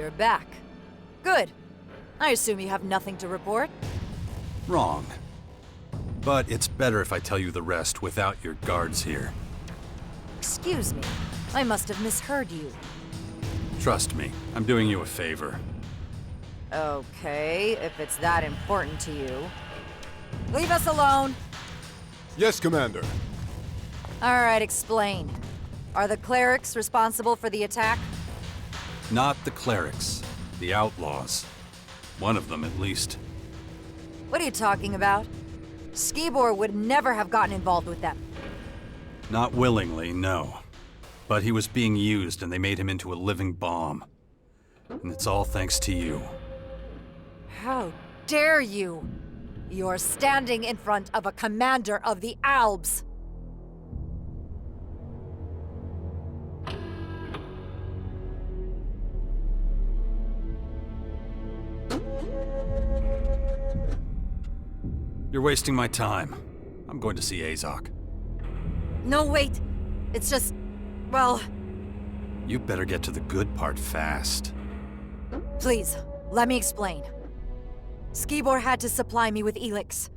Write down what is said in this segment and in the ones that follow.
You're back. Good. I assume you have nothing to report? Wrong. But it's better if I tell you the rest without your guards here. Excuse me. I must have misheard you. Trust me, I'm doing you a favor. Okay, if it's that important to you. Leave us alone! Yes, Commander. Alright, explain. Are the clerics responsible for the attack? Not the clerics. The outlaws. One of them, at least. What are you talking about? Skibor would never have gotten involved with them. Not willingly, no. But he was being used and they made him into a living bomb. And it's all thanks to you. How dare you! You're standing in front of a commander of the Albs! You're wasting my time. I'm going to see Azok. No, wait! It's just... well... You better get to the good part fast. Please, let me explain. Skibor had to supply me with Elex.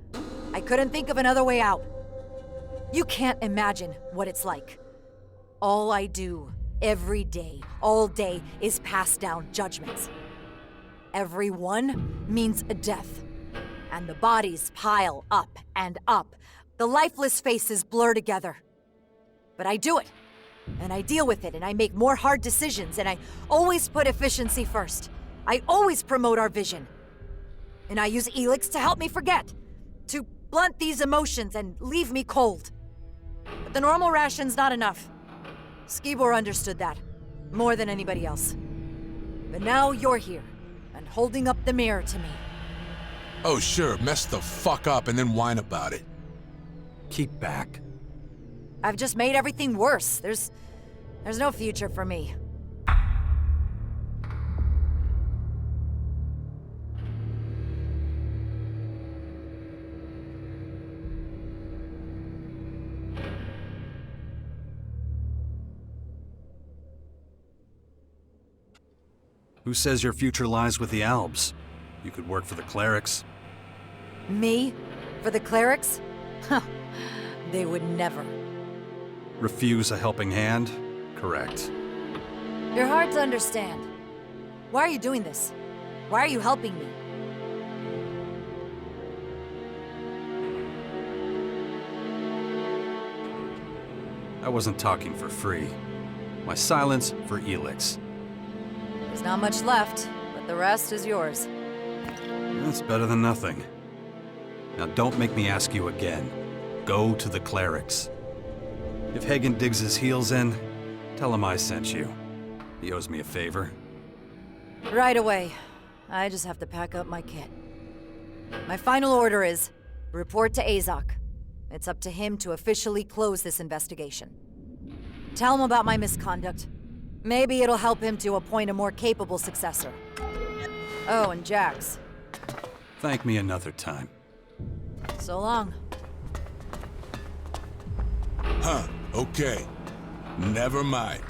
I couldn't think of another way out. You can't imagine what it's like. All I do, every day, all day, is pass down judgments. Every one means a death. And the bodies pile up and up. The lifeless faces blur together. But I do it. And I deal with it, and I make more hard decisions, and I always put efficiency first. I always promote our vision. And I use Elex to help me forget. To blunt these emotions and leave me cold. But the normal ration's not enough. Skibor understood that. More than anybody else. But now you're here, and holding up the mirror to me. Oh, sure, mess the fuck up and then whine about it. Keep back. I've just made everything worse. There's no future for me. Who says your future lies with the Albs? You could work for the clerics. Me? For the clerics? Huh. They would never. Refuse a helping hand? Correct. You're hard to understand. Why are you doing this? Why are you helping me? I wasn't talking for free. My silence for Elex. There's not much left, but the rest is yours. That's better than nothing. Now don't make me ask you again. Go to the clerics. If Hagen digs his heels in, tell him I sent you. He owes me a favor. Right away. I just have to pack up my kit. My final order is, report to Azok. It's up to him to officially close this investigation. Tell him about my misconduct. Maybe it'll help him to appoint a more capable successor. Oh, and Jax. Thank me another time. So long. Huh, okay. Never mind.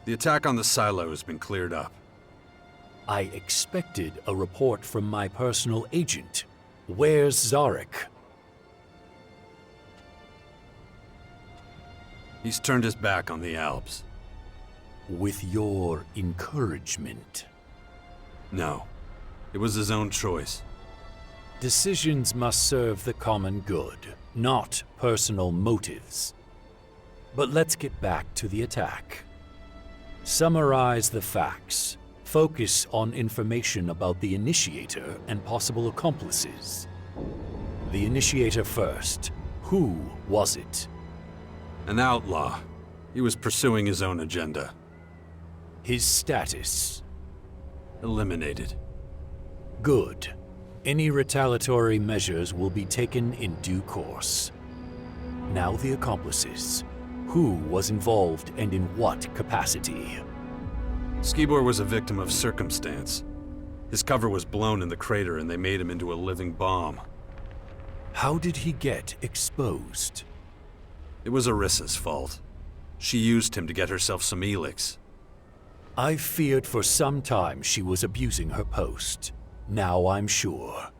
The attack on the silo has been cleared up. I expected a report from my personal agent. Where's Zarek? He's turned his back on the Albs. With your encouragement. No. It was his own choice. Decisions must serve the common good, not personal motives. But let's get back to the attack. Summarize the facts. Focus on information about the initiator and possible accomplices. The initiator first. Who was it? An outlaw. He was pursuing his own agenda. His status. Eliminated. Good. Any retaliatory measures will be taken in due course. Now the accomplices. Who was involved and in what capacity? Skibor was a victim of circumstance. His cover was blown in the crater and they made him into a living bomb. How did he get exposed? It was Arissa's fault. She used him to get herself some Elex. I feared for some time she was abusing her post. Now I'm sure.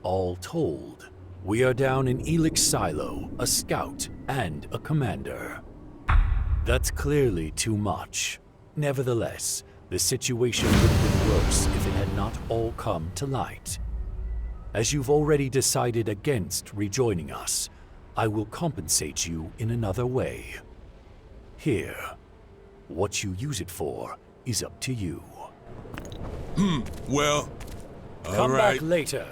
All told, we are down an Elex silo, a scout, and a commander. That's clearly too much. Nevertheless, the situation would have been worse if it had not all come to light. As you've already decided against rejoining us, I will compensate you in another way. Here. What you use it for is up to you. Well, all Come right. back later.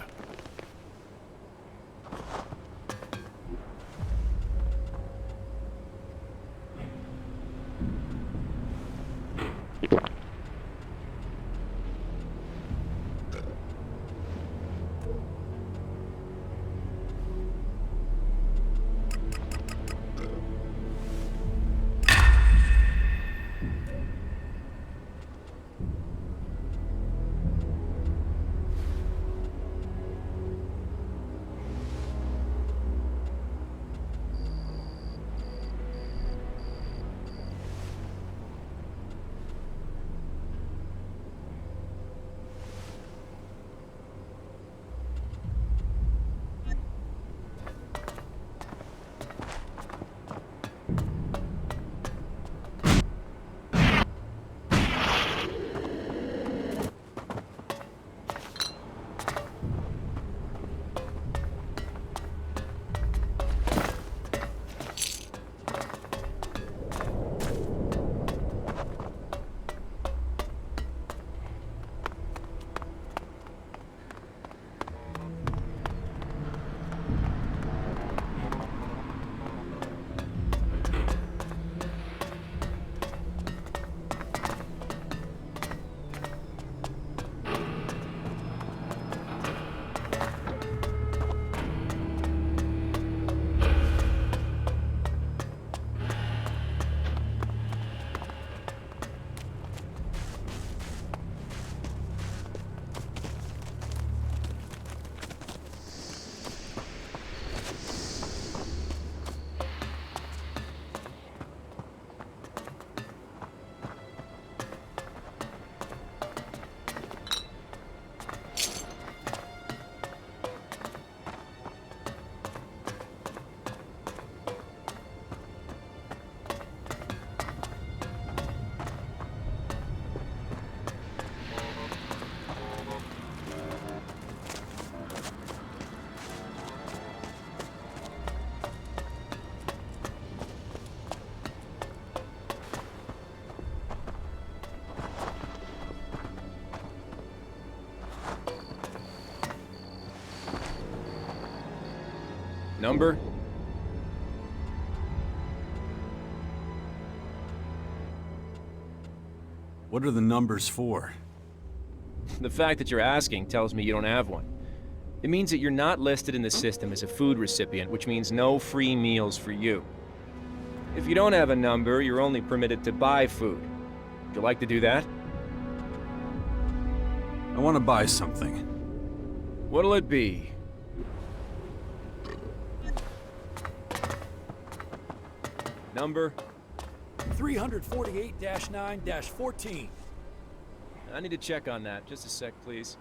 Number? What are the numbers for? The fact that you're asking tells me you don't have one. It means that you're not listed in the system as a food recipient, which means no free meals for you. If you don't have a number, you're only permitted to buy food. Would you like to do that? I want to buy something. What'll it be? Number? 348-9-14. I need to check on that. Just a sec, please.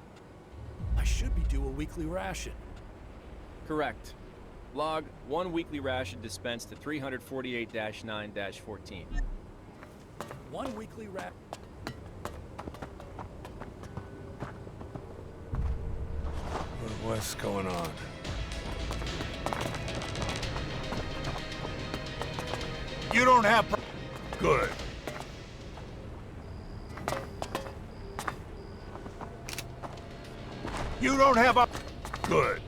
I should be due a weekly ration. Correct. Log, 1 weekly ration dispensed to 348-9-14. 1 weekly ration. What's going on? You don't have... Good. You don't have a... Good.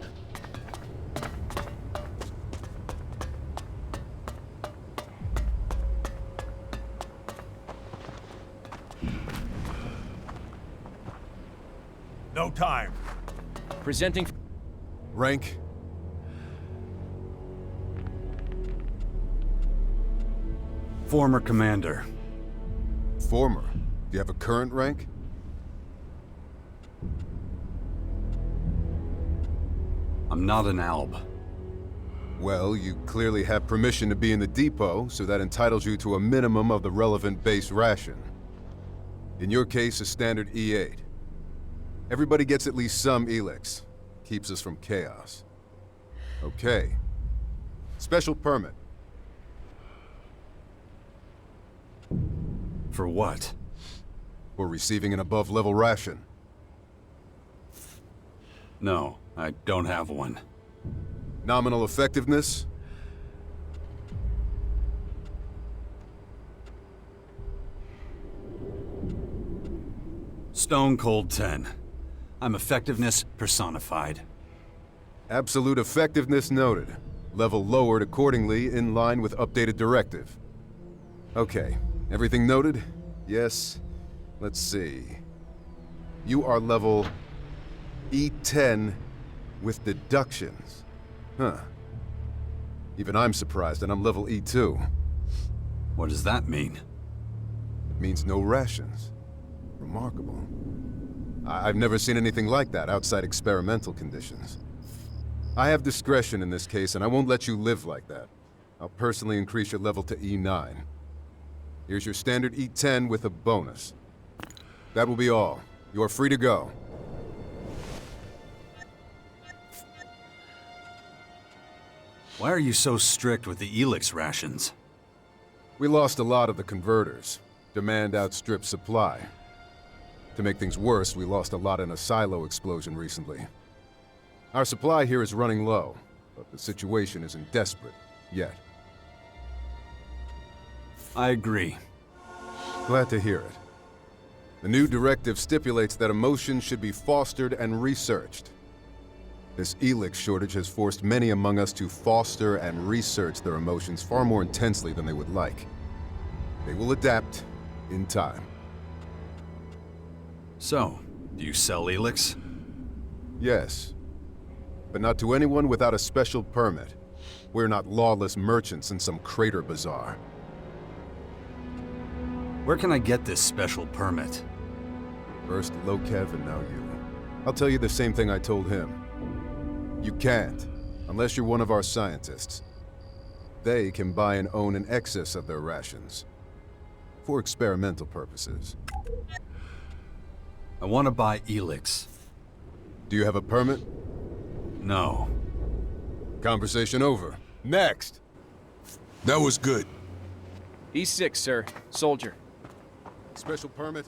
No time. Presenting... Rank? Former commander. Former. Do you have a current rank? I'm not an alb. Well, you clearly have permission to be in the depot, so that entitles you to a minimum of the relevant base ration. In your case, a standard E8. Everybody gets at least some Elex. Keeps us from chaos. Okay. Special permit. For what? For receiving an above-level ration. No, I don't have one. Nominal effectiveness? Stone Cold 10. I'm effectiveness personified. Absolute effectiveness noted. Level lowered accordingly in line with updated directive. Okay, everything noted? Yes. Let's see. You are level E10 with deductions. Huh. Even I'm surprised, and I'm level E2. What does that mean? It means no rations. Remarkable. I've never seen anything like that outside experimental conditions. I have discretion in this case, and I won't let you live like that. I'll personally increase your level to E9. Here's your standard E10 with a bonus. That will be all. You are free to go. Why are you so strict with the Elex rations? We lost a lot of the converters. Demand outstripped supply. To make things worse, we lost a lot in a silo explosion recently. Our supply here is running low, but the situation isn't desperate yet. I agree. Glad to hear it. The new directive stipulates that emotions should be fostered and researched. This Elex shortage has forced many among us to foster and research their emotions far more intensely than they would like. They will adapt in time. So, do you sell Elex? Yes, but not to anyone without a special permit. We're not lawless merchants in some crater bazaar. Where can I get this special permit? First Lokev and now you. I'll tell you the same thing I told him. You can't, unless you're one of our scientists. They can buy and own an excess of their rations. For experimental purposes. I want to buy Elex. Do you have a permit? No. Conversation over. Next! That was good. E6, sir. Soldier. Special permit?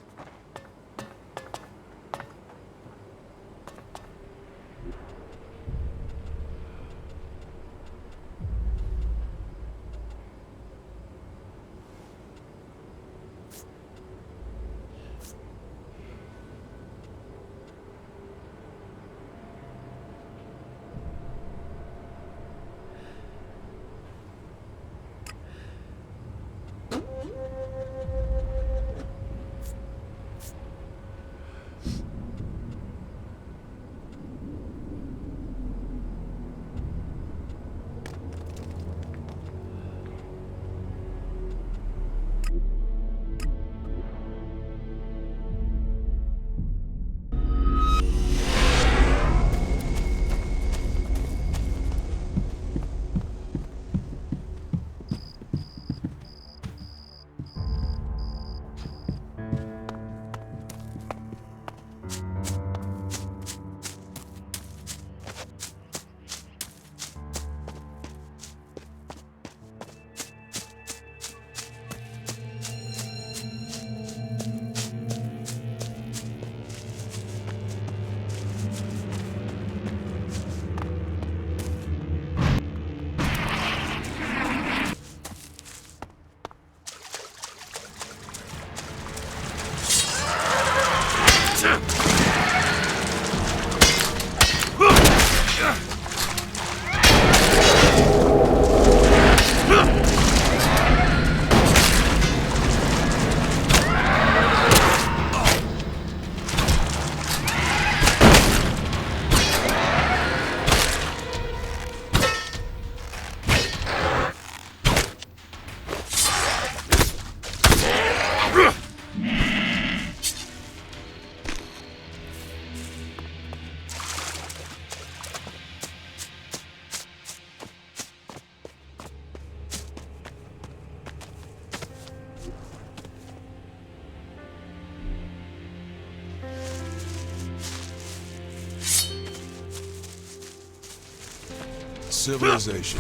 Civilization.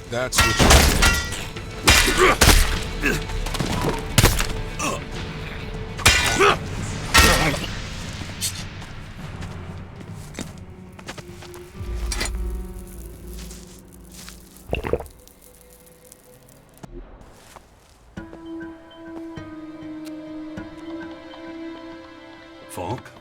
That's what you Falk?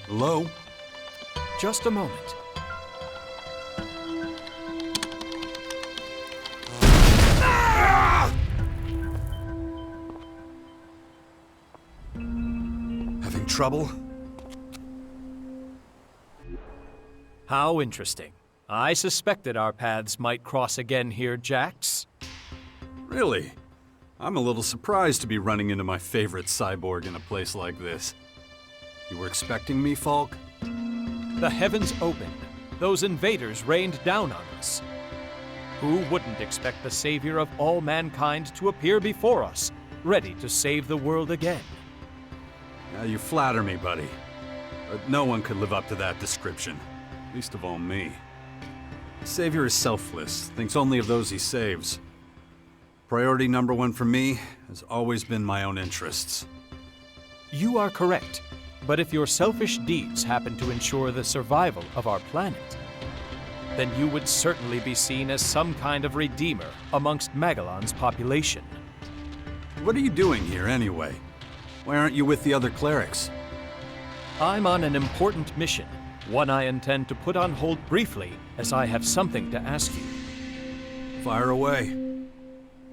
Hello? Just a moment. Having trouble? How interesting. I suspected our paths might cross again here, Jax. Really? I'm a little surprised to be running into my favorite cyborg in a place like this. You were expecting me, Falk? The heavens opened. Those invaders rained down on us. Who wouldn't expect the savior of all mankind to appear before us, ready to save the world again? Now you flatter me, buddy. But no one could live up to that description. Least of all me. The savior is selfless, thinks only of those he saves. Priority number one for me has always been my own interests. You are correct. But if your selfish deeds happen to ensure the survival of our planet, then you would certainly be seen as some kind of redeemer amongst Magellan's population. What are you doing here, anyway? Why aren't you with the other clerics? I'm on an important mission, one I intend to put on hold briefly, as I have something to ask you. Fire away.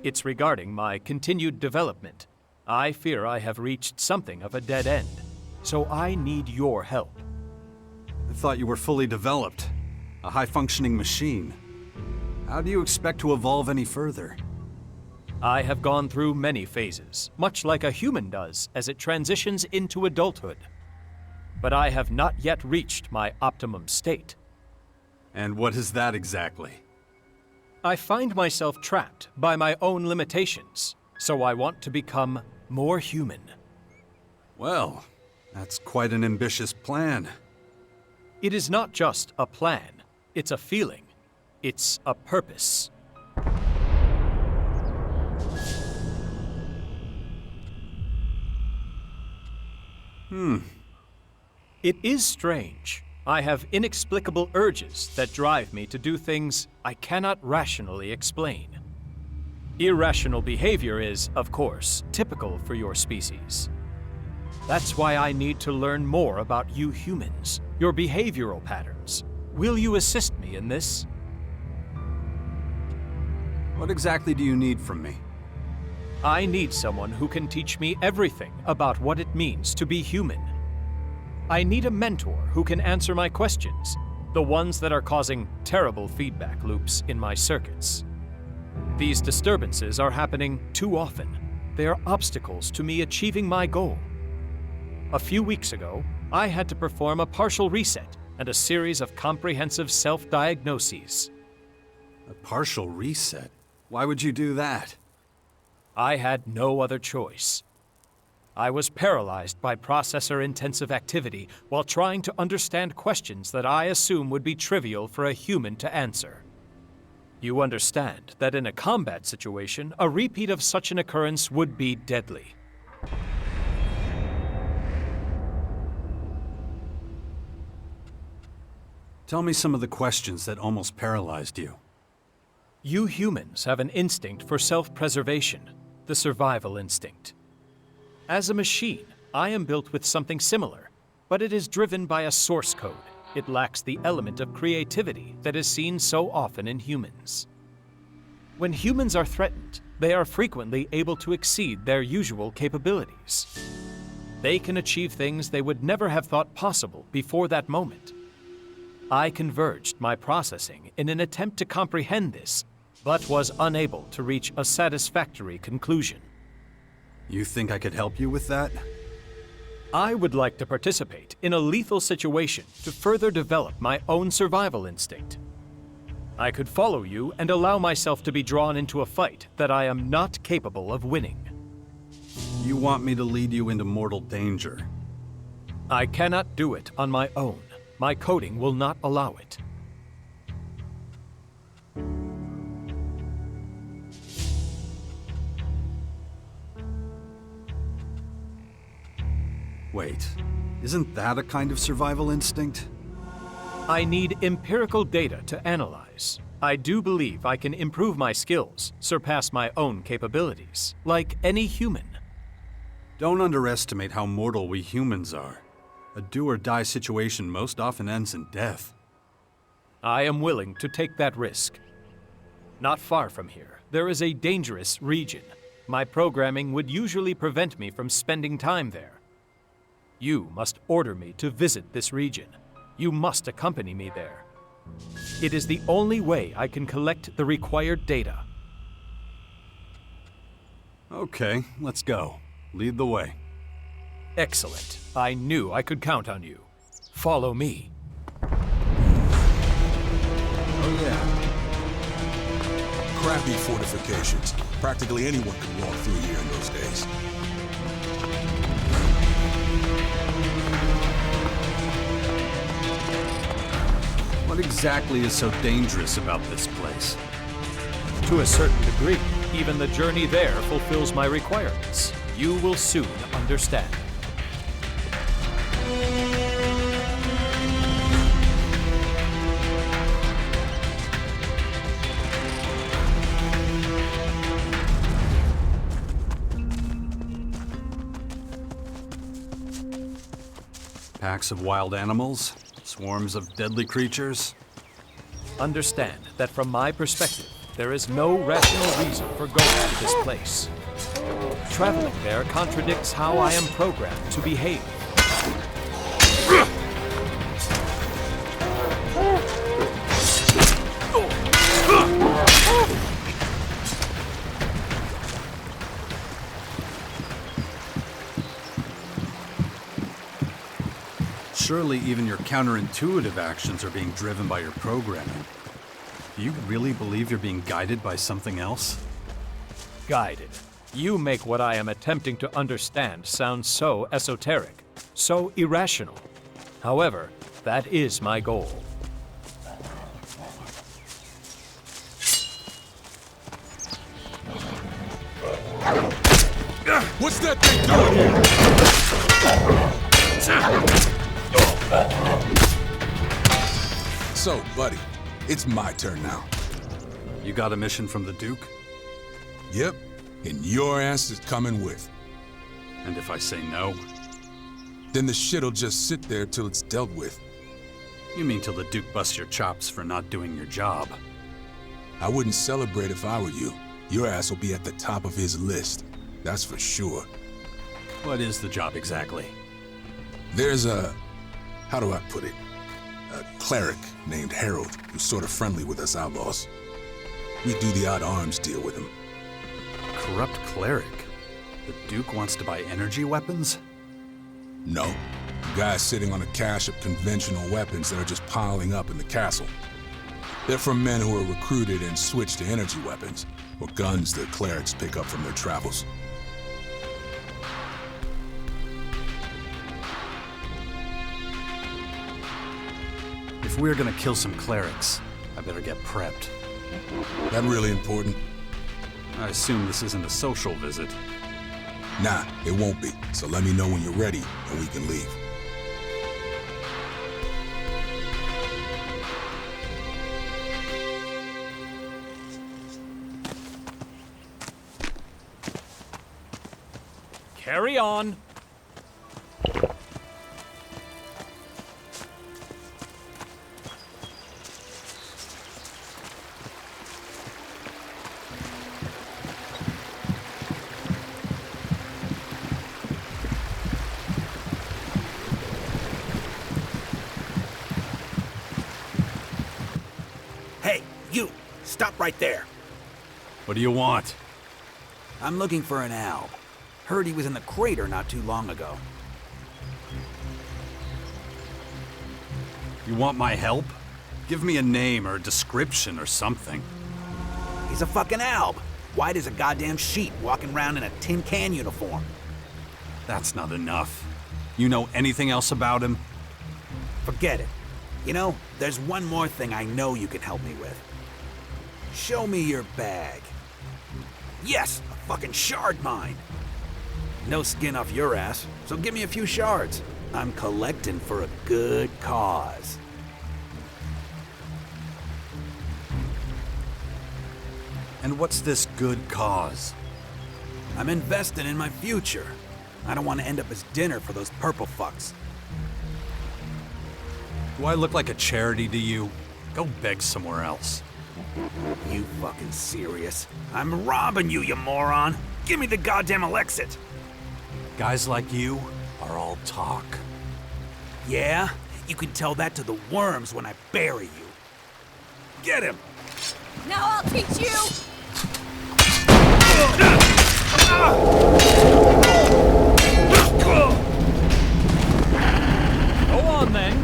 It's regarding my continued development. I fear I have reached something of a dead end, so I need your help. I thought you were fully developed. A high-functioning machine. How do you expect to evolve any further? I have gone through many phases, much like a human does as it transitions into adulthood. But I have not yet reached my optimum state. And what is that exactly? I find myself trapped by my own limitations, so I want to become more human. Well, that's quite an ambitious plan. It is not just a plan, it's a feeling. It's a purpose. It is strange. I have inexplicable urges that drive me to do things I cannot rationally explain. Irrational behavior is, of course, typical for your species. That's why I need to learn more about you humans, your behavioral patterns. Will you assist me in this? What exactly do you need from me? I need someone who can teach me everything about what it means to be human. I need a mentor who can answer my questions, the ones that are causing terrible feedback loops in my circuits. These disturbances are happening too often. They are obstacles to me achieving my goal. A few weeks ago, I had to perform a partial reset and a series of comprehensive self-diagnoses. A partial reset? Why would you do that? I had no other choice. I was paralyzed by processor-intensive activity while trying to understand questions that I assume would be trivial for a human to answer. You understand that in a combat situation, a repeat of such an occurrence would be deadly. Tell me some of the questions that almost paralyzed you. You humans have an instinct for self-preservation, the survival instinct. As a machine, I am built with something similar, but it is driven by a source code. It lacks the element of creativity that is seen so often in humans. When humans are threatened, they are frequently able to exceed their usual capabilities. They can achieve things they would never have thought possible before that moment. I converged my processing in an attempt to comprehend this, but was unable to reach a satisfactory conclusion. You think I could help you with that? I would like to participate in a lethal situation to further develop my own survival instinct. I could follow you and allow myself to be drawn into a fight that I am not capable of winning. You want me to lead you into mortal danger? I cannot do it on my own. My coding will not allow it. Wait, isn't that a kind of survival instinct? I need empirical data to analyze. I do believe I can improve my skills, surpass my own capabilities, like any human. Don't underestimate how mortal we humans are. A do-or-die situation most often ends in death. I am willing to take that risk. Not far from here, there is a dangerous region. My programming would usually prevent me from spending time there. You must order me to visit this region. You must accompany me there. It is the only way I can collect the required data. Okay, let's go. Lead the way. Excellent. I knew I could count on you. Follow me. Oh yeah. Crappy fortifications. Practically anyone could walk through here in those days. What exactly is so dangerous about this place? To a certain degree, even the journey there fulfills my requirements. You will soon understand. Packs of wild animals? Swarms of deadly creatures? Understand that from my perspective, there is no rational reason for going to this place. Traveling there contradicts how I am programmed to behave. Surely even your counterintuitive actions are being driven by your programming. Do you really believe you're being guided by something else? Guided. You make what I am attempting to understand sound so esoteric, so irrational. However, that is my goal. What's that thing doing here? So, buddy, it's my turn now. You got a mission from the Duke? Yep, and your ass is coming with. And if I say no? Then the shit'll just sit there till it's dealt with. You mean till the Duke busts your chops for not doing your job? I wouldn't celebrate if I were you. Your ass will be at the top of his list. That's for sure. What is the job exactly? There's a... how do I put it? A cleric named Harold who's sort of friendly with us outlaws. We do the odd arms deal with him. Corrupt cleric? The Duke wants to buy energy weapons? No. Guy's sitting on a cache of conventional weapons that are just piling up in the castle. They're from men who are recruited and switched to energy weapons, or guns the clerics pick up from their travels. If we're gonna kill some clerics, I better get prepped. That really important? I assume this isn't a social visit. Nah, it won't be. So let me know when you're ready, and we can leave. Carry on. Hey, you! Stop right there! What do you want? I'm looking for an Alb. Heard he was in the crater not too long ago. You want my help? Give me a name or a description or something. He's a fucking Alb! White as a goddamn sheet, walking around in a tin can uniform. That's not enough. You know anything else about him? Forget it. You know, there's one more thing I know you can help me with. Show me your bag. Yes, a fucking shard mine. No skin off your ass, so give me a few shards. I'm collecting for a good cause. And what's this good cause? I'm investing in my future. I don't want to end up as dinner for those purple fucks. Do I look like a charity to you? Go beg somewhere else. You fucking serious? I'm robbing you, you moron! Give me the goddamn Elexit! Guys like you are all talk. Yeah? You can tell that to the worms when I bury you. Get him! Now I'll teach you! Go on then.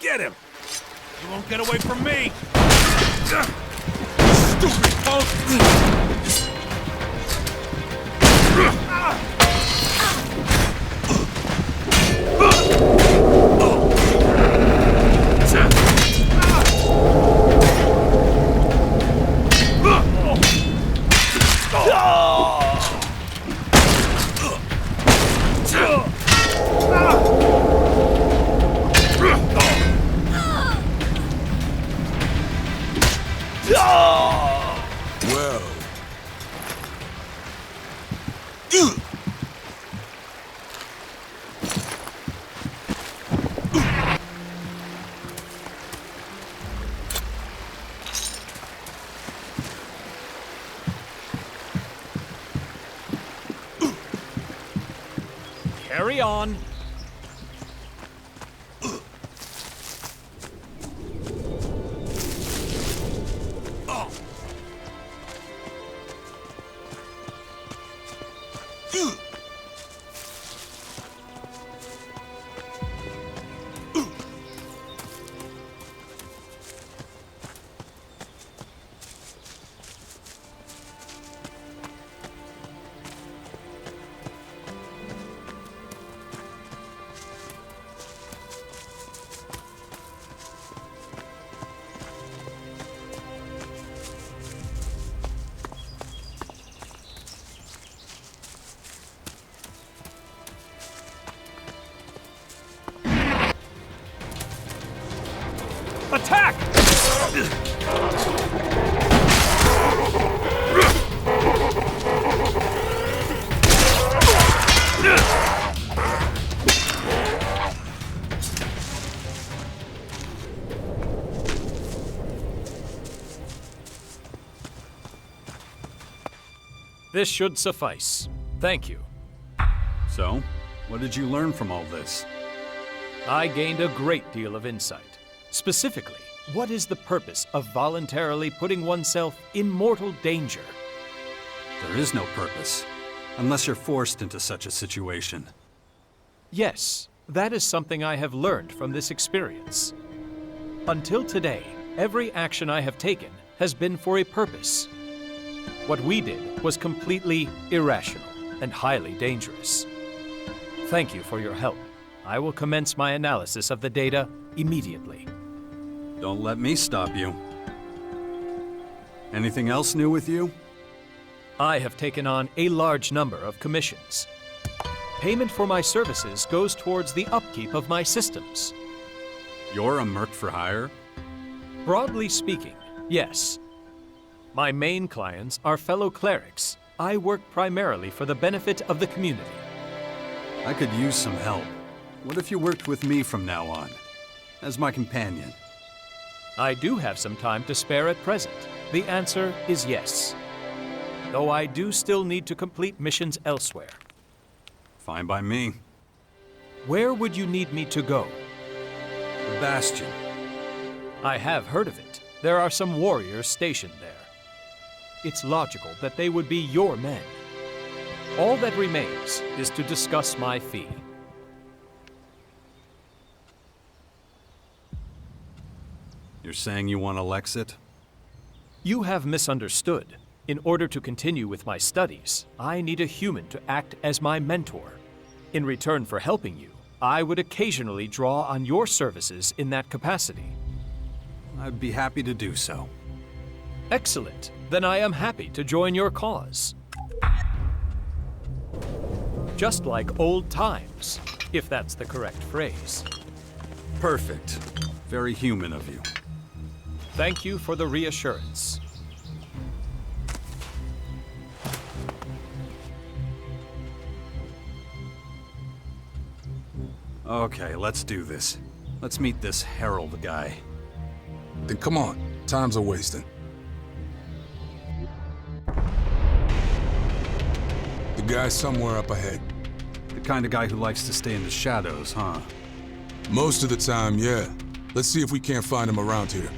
Get him! You won't get away from me! Stupid punk! Well. Carry on. Attack! This should suffice. Thank you. So, what did you learn from all this? I gained a great deal of insight. Specifically, what is the purpose of voluntarily putting oneself in mortal danger? There is no purpose, unless you're forced into such a situation. Yes, that is something I have learned from this experience. Until today, every action I have taken has been for a purpose. What we did was completely irrational and highly dangerous. Thank you for your help. I will commence my analysis of the data immediately. Don't let me stop you. Anything else new with you? I have taken on a large number of commissions. Payment for my services goes towards the upkeep of my systems. You're a merc for hire? Broadly speaking, yes. My main clients are fellow clerics. I work primarily for the benefit of the community. I could use some help. What if you worked with me from now on, as my companion? I do have some time to spare at present. The answer is yes. Though I do still need to complete missions elsewhere. Fine by me. Where would you need me to go? The Bastion. I have heard of it. There are some warriors stationed there. It's logical that they would be your men. All that remains is to discuss my fee. You're saying you want Alexit? You have misunderstood. In order to continue with my studies, I need a human to act as my mentor. In return for helping you, I would occasionally draw on your services in that capacity. I'd be happy to do so. Excellent. Then I am happy to join your cause. Just like old times, if that's the correct phrase. Perfect. Very human of you. Thank you for the reassurance. Okay, let's do this. Let's meet this Herald guy. Then come on, time's a wasting. The guy's somewhere up ahead. The kind of guy who likes to stay in the shadows, huh? Most of the time, yeah. Let's see if we can't find him around here.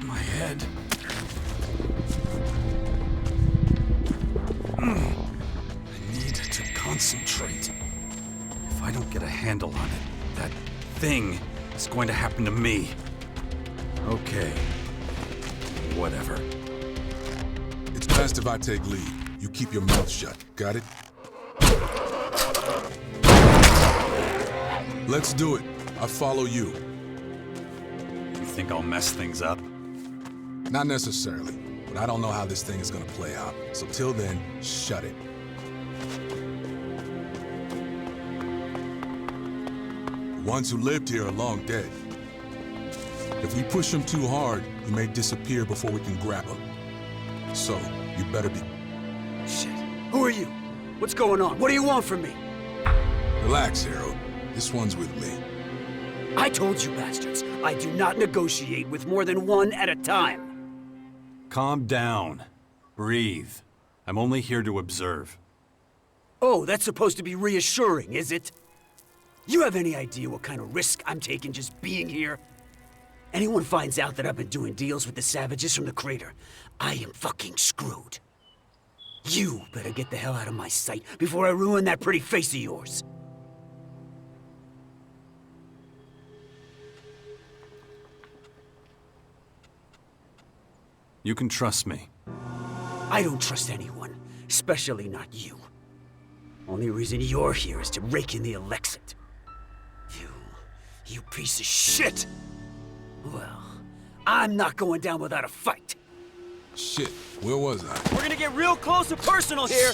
My head. I need to concentrate. If I don't get a handle on it, that thing is going to happen to me. Okay. Whatever. It's best if I take lead. You keep your mouth shut. Got it? Let's do it. I follow you. You think I'll mess things up? Not necessarily, but I don't know how this thing is gonna play out. So till then, shut it. The ones who lived here are long dead. If we push him too hard, he may disappear before we can grab him. So, you better be... Shit. Who are you? What's going on? What do you want from me? Relax, Hero. This one's with me. I told you bastards, I do not negotiate with more than one at a time. Calm down. Breathe. I'm only here to observe. Oh, that's supposed to be reassuring, is it? You have any idea what kind of risk I'm taking just being here? Anyone finds out that I've been doing deals with the savages from the crater, I am fucking screwed. You better get the hell out of my sight before I ruin that pretty face of yours. You can trust me. I don't trust anyone, especially not you. Only reason you're here is to rake in the Elexit. You piece of shit! Well, I'm not going down without a fight. Shit, where was I? We're gonna get real close and personal here.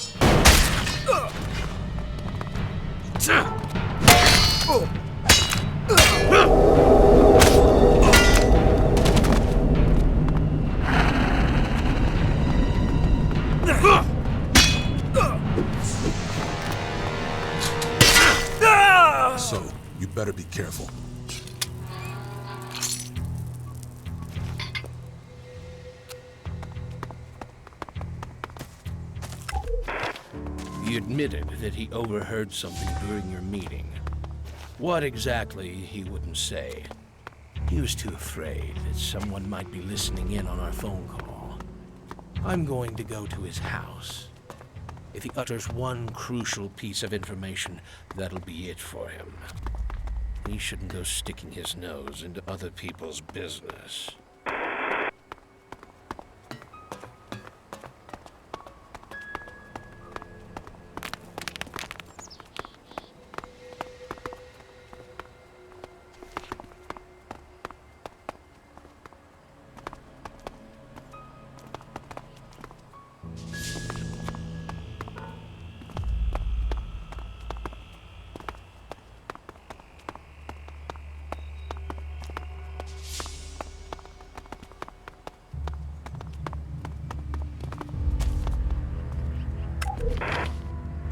So, you better be careful. He admitted that he overheard something during your meeting. What exactly, he wouldn't say. He was too afraid that someone might be listening in on our phone call. I'm going to go to his house. If he utters one crucial piece of information, that'll be it for him. He shouldn't go sticking his nose into other people's business.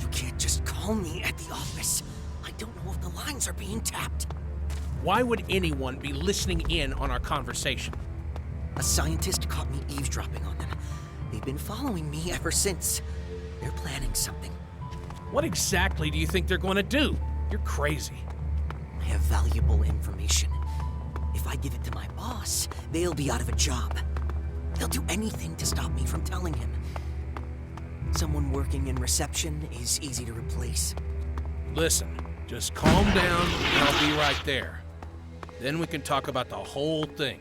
You can't just call me at the office. I don't know if the lines are being tapped. Why would anyone be listening in on our conversation? A scientist caught me eavesdropping on them. They've been following me ever since. They're planning something. What exactly do you think they're going to do? You're crazy. I have valuable information. If I give it to my boss, they'll be out of a job. They'll do anything to stop me from telling him. Someone working in reception is easy to replace. Listen, just calm down and I'll be right there. Then we can talk about the whole thing.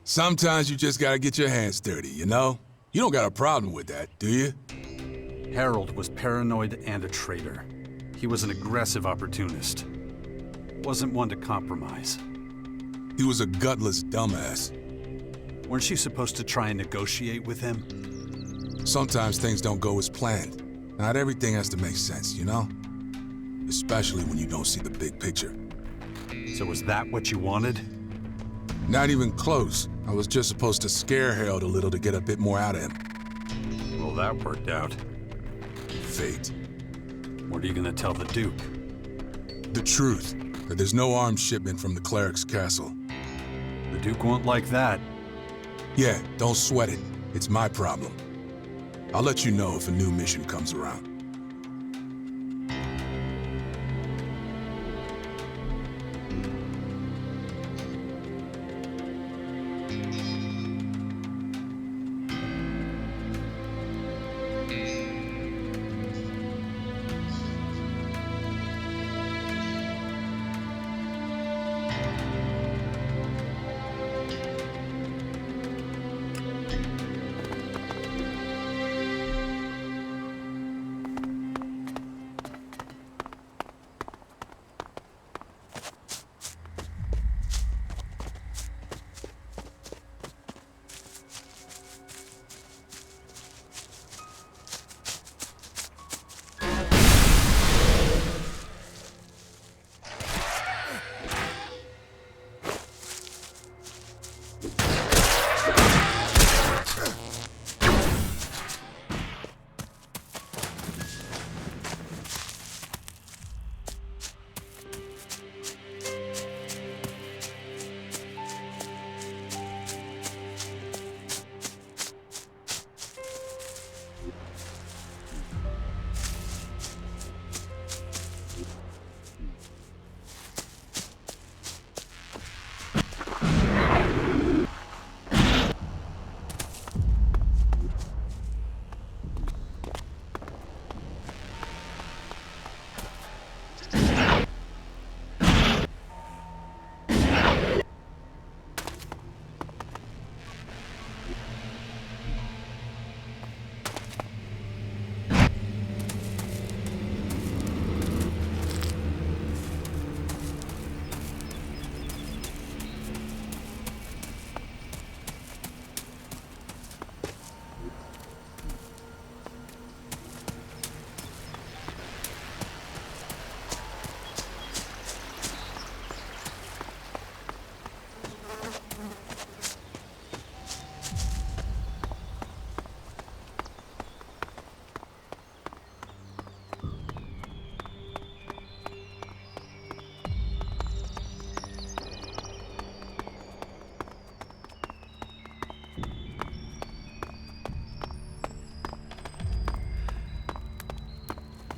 Sometimes you just gotta get your hands dirty, you know? You don't got a problem with that, do you? Harold was paranoid and a traitor. He was an aggressive opportunist. Wasn't one to compromise. He was a gutless dumbass. Weren't you supposed to try and negotiate with him? Sometimes things don't go as planned. Not everything has to make sense, you know? Especially when you don't see the big picture. So was that what you wanted? Not even close. I was just supposed to scare Harold a little to get a bit more out of him. Well, that worked out. Fate. What are you gonna tell the Duke? The truth, that there's no arms shipment from the cleric's castle. The Duke won't like that. Yeah, don't sweat it. It's my problem. I'll let you know if a new mission comes around.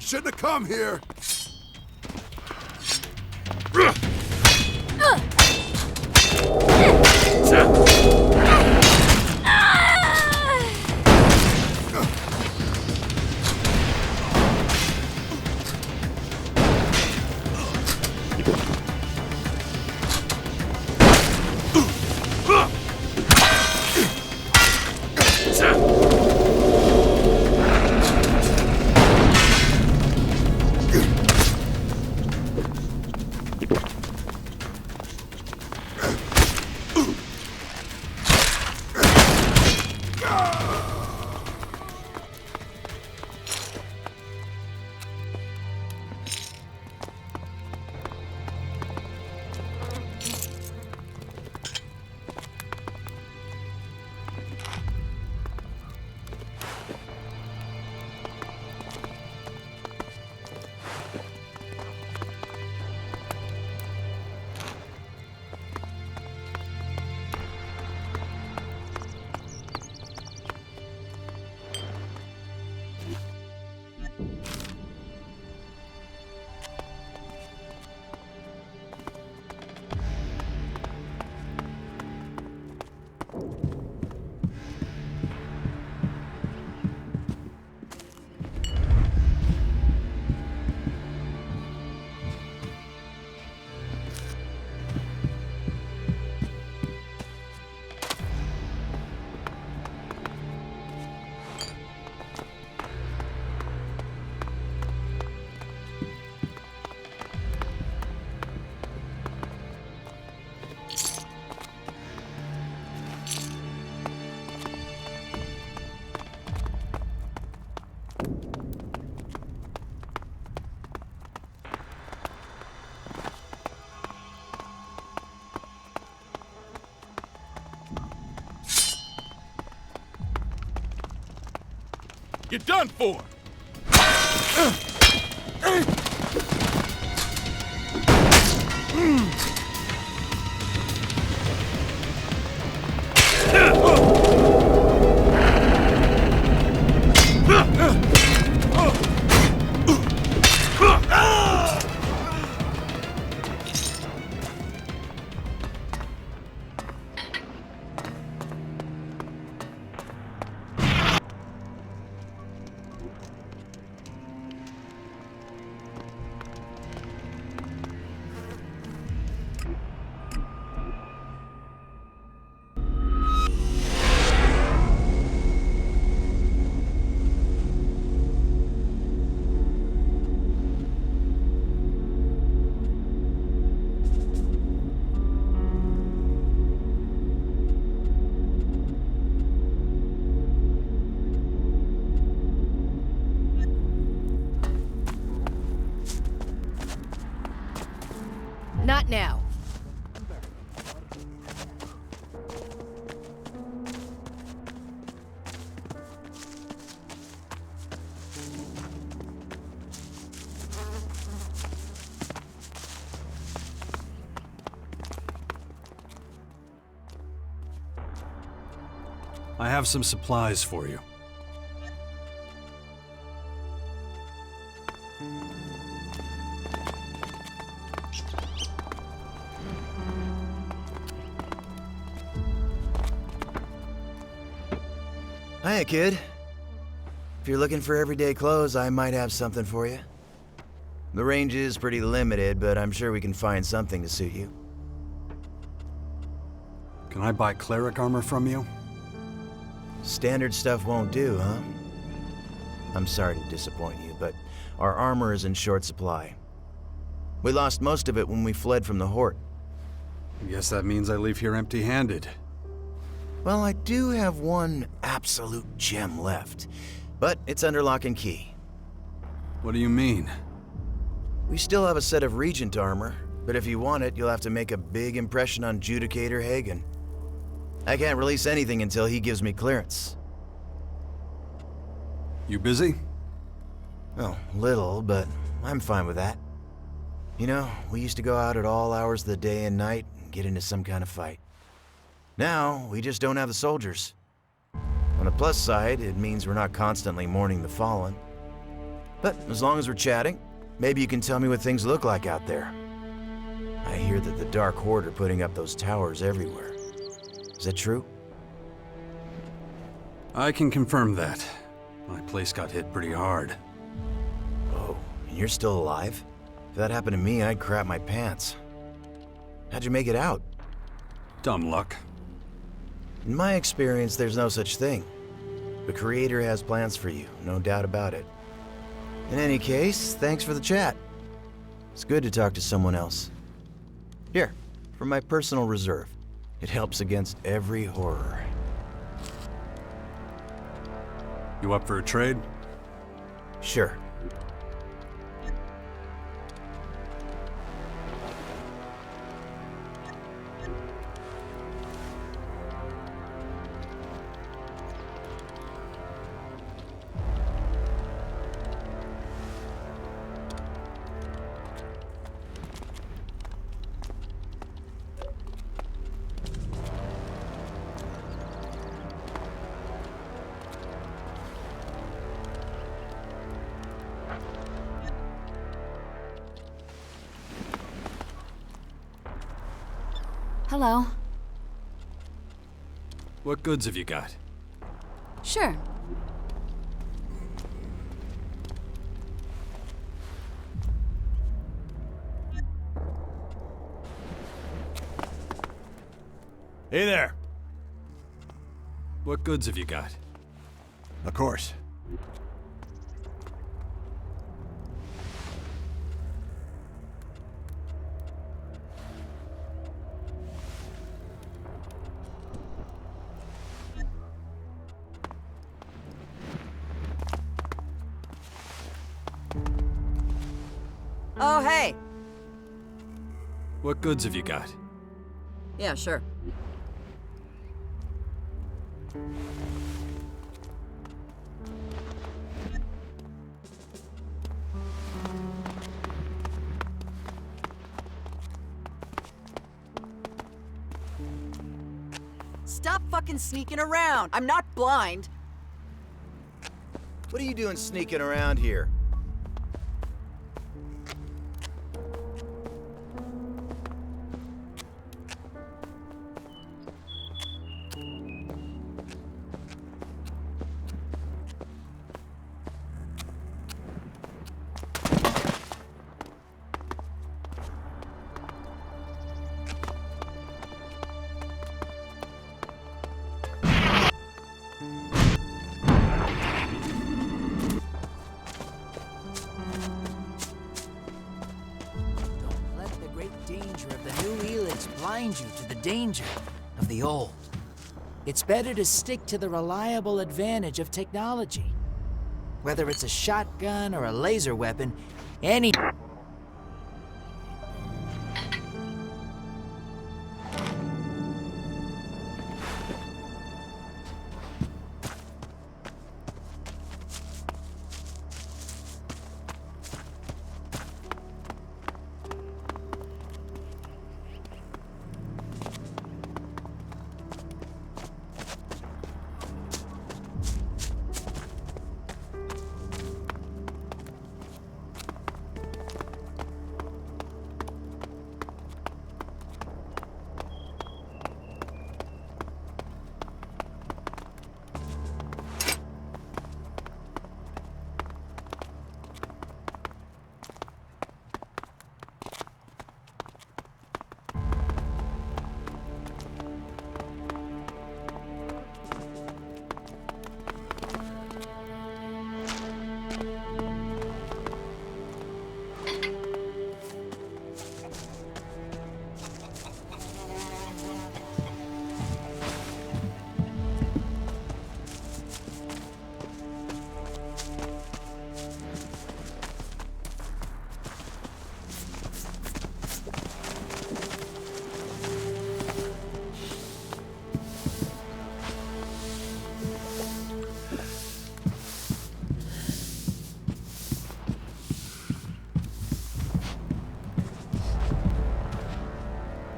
shouldn't have come here. You're done for! Not now. I have some supplies for you. Hiya, kid. If you're looking for everyday clothes, I might have something for you. The range is pretty limited, but I'm sure we can find something to suit you. Can I buy cleric armor from you? Standard stuff won't do, huh? I'm sorry to disappoint you, but our armor is in short supply. We lost most of it when we fled from the Horde. I guess that means I leave here empty-handed. Well, I do have one absolute gem left, but it's under lock and key. What do you mean? We still have a set of Regent armor, but if you want it, you'll have to make a big impression on Judicator Hagen. I can't release anything until he gives me clearance. You busy? Well, little, but I'm fine with that. You know, we used to go out at all hours of the day and night and get into some kind of fight. Now, we just don't have the soldiers. On the plus side, it means we're not constantly mourning the fallen. But as long as we're chatting, maybe you can tell me what things look like out there. I hear that the Dark Horde are putting up those towers everywhere. Is that true? I can confirm that. My place got hit pretty hard. Oh, and you're still alive? If that happened to me, I'd crap my pants. How'd you make it out? Dumb luck. In my experience, there's no such thing. The Creator has plans for you, no doubt about it. In any case, thanks for the chat. It's good to talk to someone else. Here, from my personal reserve. It helps against every horror. You up for a trade? Sure. Hello. What goods have you got? Sure. Hey there. What goods have you got? Of course. Oh, hey. What goods have you got? Yeah, sure. Stop fucking sneaking around. I'm not blind. What are you doing sneaking around here? Let the great danger of the new Elex blind you to the danger of the old. It's better to stick to the reliable advantage of technology. Whether it's a shotgun or a laser weapon, any...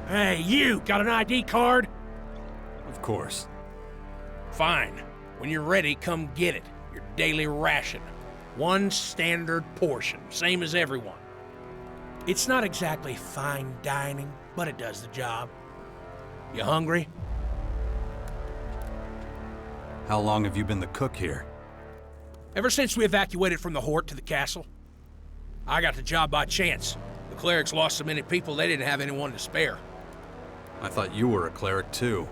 Hey, you! Got an ID card? Of course. Fine. When you're ready, come get it. Your daily ration. One standard portion, same as everyone. It's not exactly fine dining, but it does the job. You hungry? How long have you been the cook here? Ever since we evacuated from the Hort to the castle. I got the job by chance. The clerics lost so many people they didn't have anyone to spare. I thought you were a cleric too.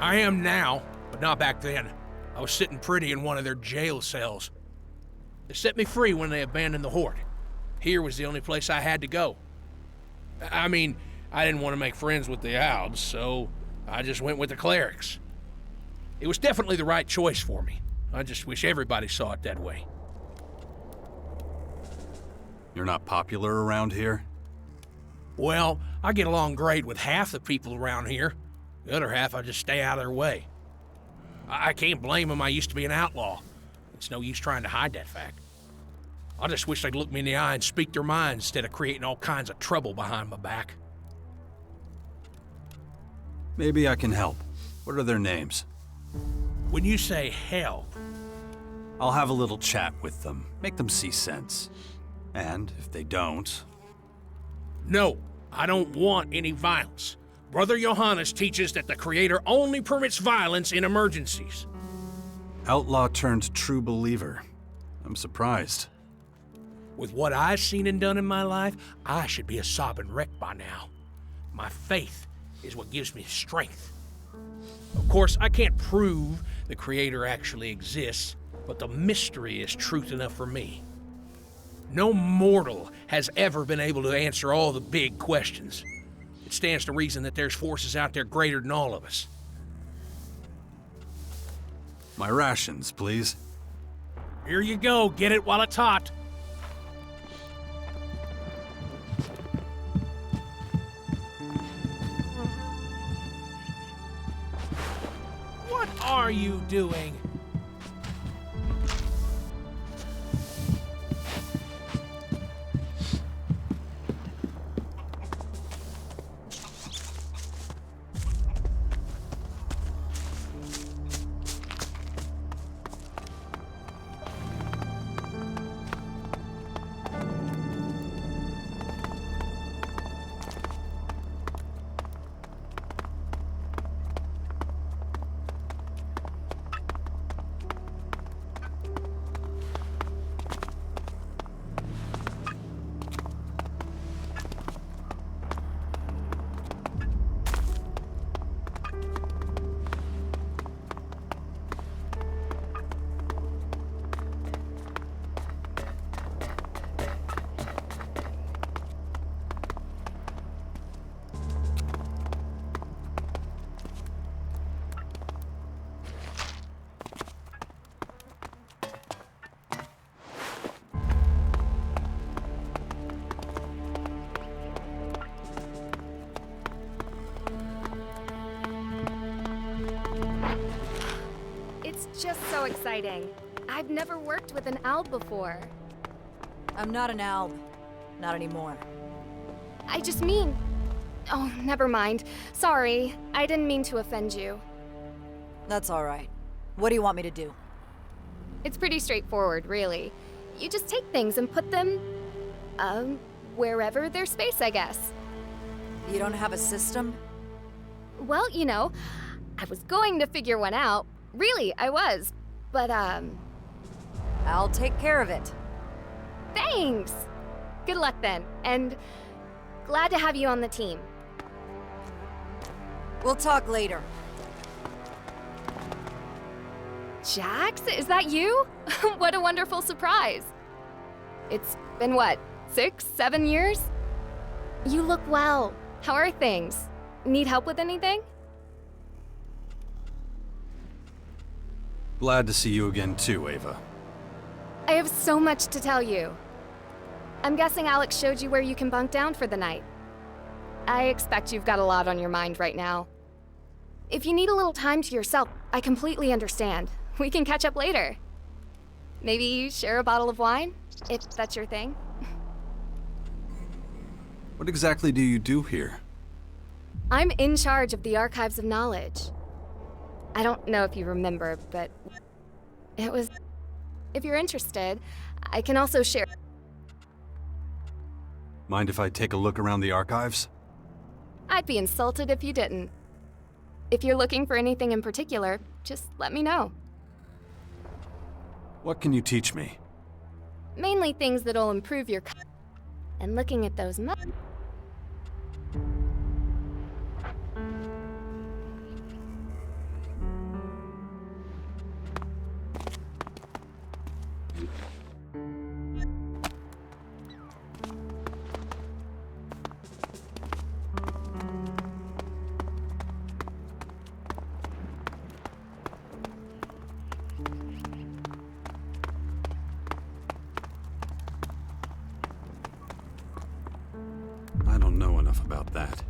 I am now, but not back then. I was sitting pretty in one of their jail cells. They set me free when they abandoned the Hort. Here was the only place I had to go. I mean, I didn't want to make friends with the Alds, so I just went with the clerics. It was definitely the right choice for me. I just wish everybody saw it that way. You're not popular around here? Well, I get along great with half the people around here. The other half, I just stay out of their way. I can't blame them. I used to be an outlaw. It's no use trying to hide that fact. I just wish they'd look me in the eye and speak their mind instead of creating all kinds of trouble behind my back. Maybe I can help. What are their names? When you say help, I'll have a little chat with them, make them see sense. And if they don't... No, I don't want any violence. Brother Johannes teaches that the Creator only permits violence in emergencies. Outlaw turned true believer. I'm surprised. With what I've seen and done in my life, I should be a sobbing wreck by now. My faith is what gives me strength. Of course, I can't prove the Creator actually exists, but the mystery is truth enough for me. No mortal has ever been able to answer all the big questions. It stands to reason that there's forces out there greater than all of us. My rations, please. Here you go, get it while it's hot. What are you doing? Just so exciting. I've never worked with an alb before. I'm not an alb. Not anymore. I just mean... Oh, never mind. Sorry. I didn't mean to offend you. That's all right. What do you want me to do? It's pretty straightforward, really. You just take things and put them... wherever there's space, I guess. You don't have a system? Well, you know, I was going to figure one out. Really, I was. But, I'll take care of it. Thanks! Good luck then, and glad to have you on the team. We'll talk later. Jax, is that you? What a wonderful surprise. It's been what, 6, 7 years? You look well. How are things? Need help with anything? Glad to see you again too, Ava. I have so much to tell you. I'm guessing Alex showed you where you can bunk down for the night. I expect you've got a lot on your mind right now. If you need a little time to yourself, I completely understand. We can catch up later. Maybe share a bottle of wine, if that's your thing. What exactly do you do here? I'm in charge of the Archives of Knowledge. I don't know if you remember, but it was If you're interested, I can also share. Mind if I take a look around the archives? I'd be insulted if you didn't. If you're looking for anything in particular, just let me know. What can you teach me? Mainly things that'll improve your and looking at those I don't know enough about that.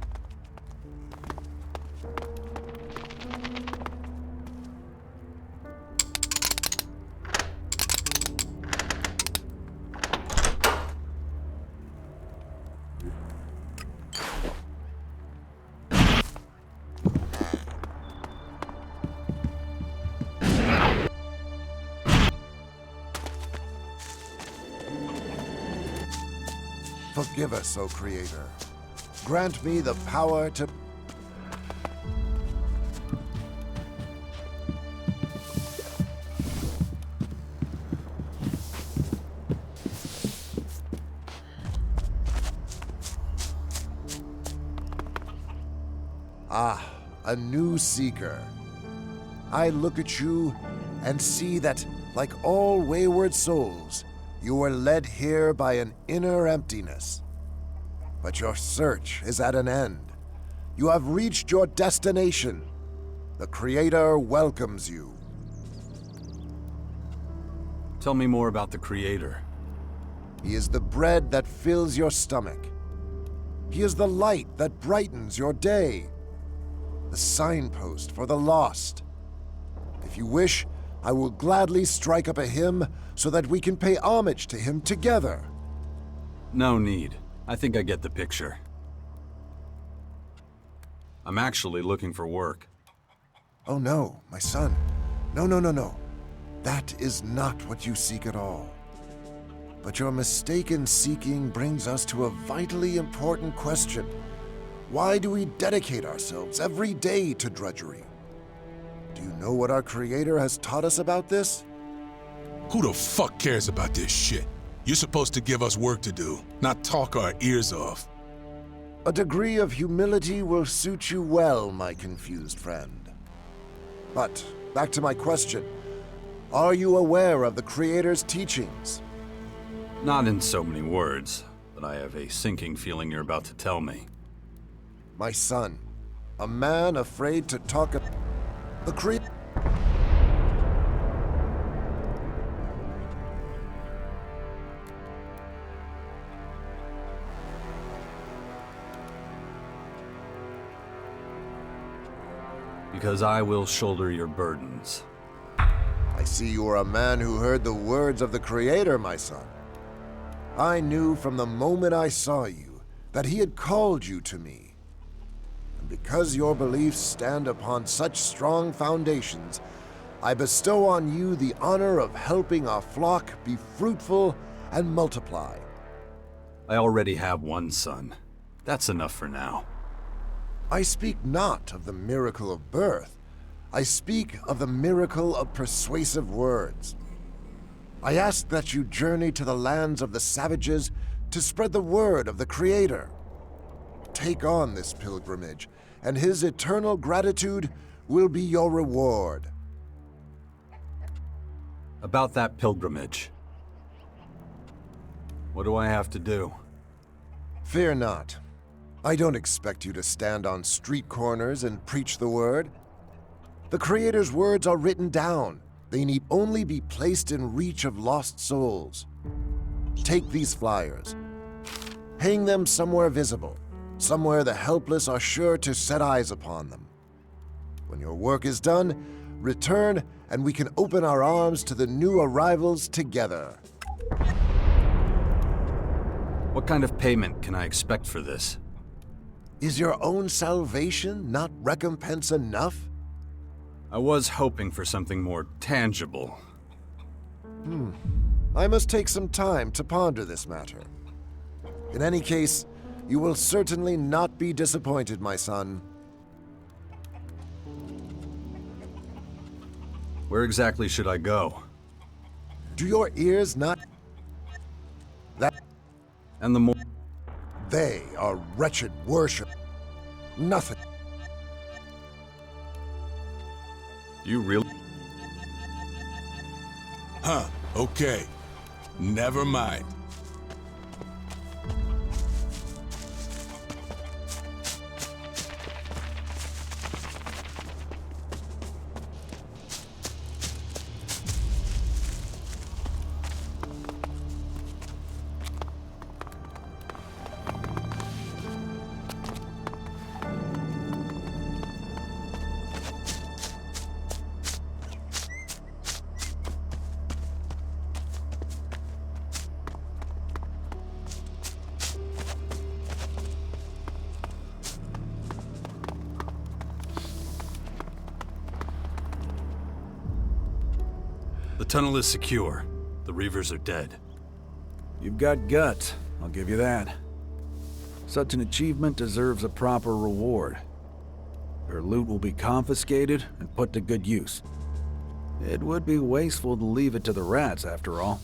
Forgive us, O Creator. Grant me the power to... Ah, a new seeker. I look at you and see that, like all wayward souls, you were led here by an inner emptiness. But your search is at an end. You have reached your destination. The Creator welcomes you. Tell me more about the Creator. He is the bread that fills your stomach. He is the light that brightens your day. The signpost for the lost. If you wish, I will gladly strike up a hymn so that we can pay homage to him together. No need. I think I get the picture. I'm actually looking for work. Oh no, my son. No. That is not what you seek at all. But your mistaken seeking brings us to a vitally important question. Why do we dedicate ourselves every day to drudgery? Do you know what our Creator has taught us about this? Who the fuck cares about this shit? You're supposed to give us work to do, not talk our ears off. A degree of humility will suit you well, my confused friend. But, back to my question. Are you aware of the Creator's teachings? Not in so many words, but I have a sinking feeling you're about to tell me. My son, a man afraid to talk about the Creator. Because I will shoulder your burdens. I see you are a man who heard the words of the Creator, my son. I knew from the moment I saw you that he had called you to me. And because your beliefs stand upon such strong foundations, I bestow on you the honor of helping our flock be fruitful and multiply. I already have one son. That's enough for now. I speak not of the miracle of birth. I speak of the miracle of persuasive words. I ask that you journey to the lands of the savages to spread the word of the Creator. Take on this pilgrimage, and his eternal gratitude will be your reward. About that pilgrimage. What do I have to do? Fear not. I don't expect you to stand on street corners and preach the word. The Creator's words are written down. They need only be placed in reach of lost souls. Take these flyers. Hang them somewhere visible, somewhere the helpless are sure to set eyes upon them. When your work is done, return and we can open our arms to the new arrivals together. What kind of payment can I expect for this? Is your own salvation not recompense enough? I was hoping for something more tangible. I must take some time to ponder this matter. In any case, you will certainly not be disappointed, my son. Where exactly should I go? Do your ears not... That... And the more... They are wretched worship. Nothing. You really... Huh, okay. Never mind. The tunnel is secure. The Reavers are dead. You've got guts, I'll give you that. Such an achievement deserves a proper reward. Her loot will be confiscated and put to good use. It would be wasteful to leave it to the rats, after all.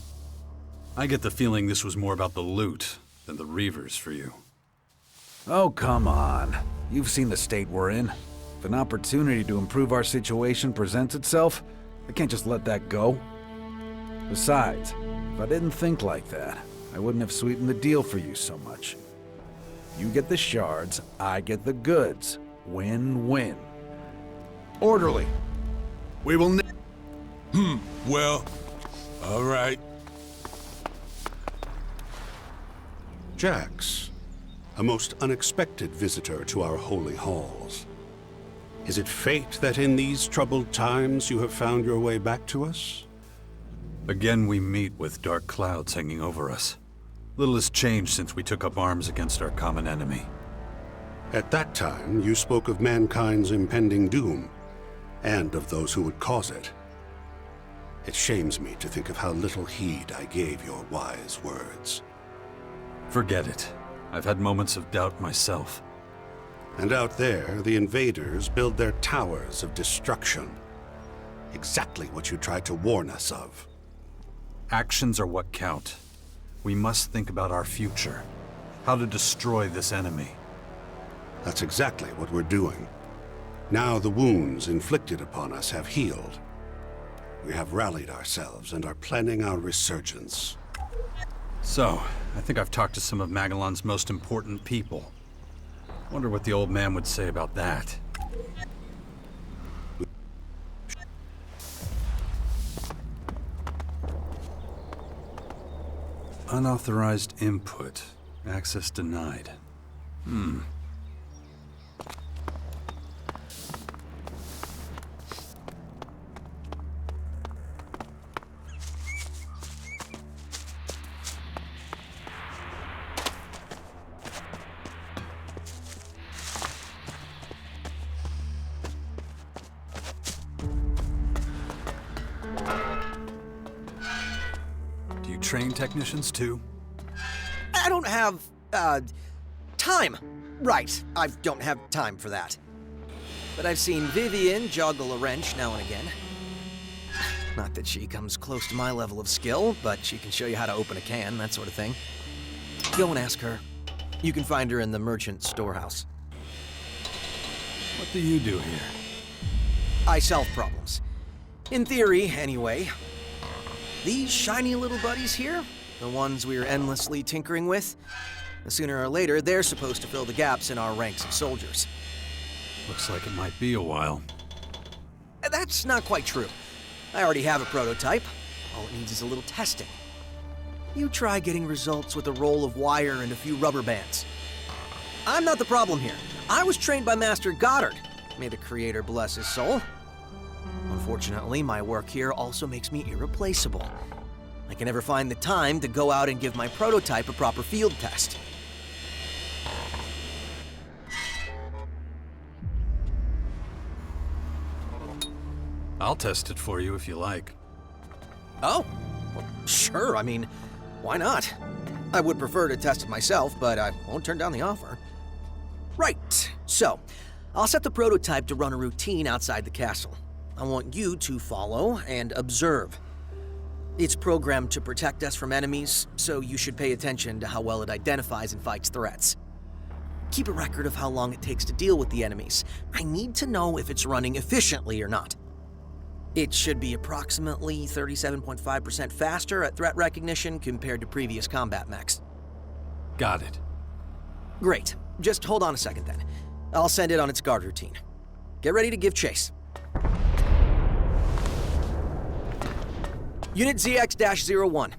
I get the feeling this was more about the loot than the Reavers for you. Oh, come on. You've seen the state we're in. If an opportunity to improve our situation presents itself, I can't just let that go. Besides, if I didn't think like that, I wouldn't have sweetened the deal for you so much. You get the shards, I get the goods. Win-win. Orderly. We will well, all right. Jax, a most unexpected visitor to our holy halls. Is it fate that in these troubled times you have found your way back to us? Again, we meet with dark clouds hanging over us. Little has changed since we took up arms against our common enemy. At that time, you spoke of mankind's impending doom, and of those who would cause it. It shames me to think of how little heed I gave your wise words. Forget it. I've had moments of doubt myself. And out there, the invaders build their towers of destruction. Exactly what you tried to warn us of. Actions are what count. We must think about our future. How to destroy this enemy. That's exactly what we're doing. Now the wounds inflicted upon us have healed. We have rallied ourselves and are planning our resurgence. So, I think I've talked to some of Magellan's most important people. Wonder what the old man would say about that. Unauthorized input. Access denied. Do you train technicians too? I don't have, time. Right, I don't have time for that. But I've seen Vivian joggle a wrench now and again. Not that she comes close to my level of skill, but she can show you how to open a can, that sort of thing. Go and ask her. You can find her in the merchant storehouse. What do you do here? I solve problems. In theory, anyway. These shiny little buddies here, the ones we're endlessly tinkering with, sooner or later, they're supposed to fill the gaps in our ranks of soldiers. Looks like it might be a while. That's not quite true. I already have a prototype. All it needs is a little testing. You try getting results with a roll of wire and a few rubber bands. I'm not the problem here. I was trained by Master Goddard. May the Creator bless his soul. Unfortunately, my work here also makes me irreplaceable. I can never find the time to go out and give my prototype a proper field test. I'll test it for you if you like. Oh, Sure, I mean, why not? I would prefer to test it myself, but I won't turn down the offer. Right, so, I'll set the prototype to run a routine outside the castle. I want you to follow and observe. It's programmed to protect us from enemies, so you should pay attention to how well it identifies and fights threats. Keep a record of how long it takes to deal with the enemies. I need to know if it's running efficiently or not. It should be approximately 37.5% faster at threat recognition compared to previous combat mechs. Got it. Great. Just hold on a second then. I'll send it on its guard routine. Get ready to give chase. Unit ZX-01.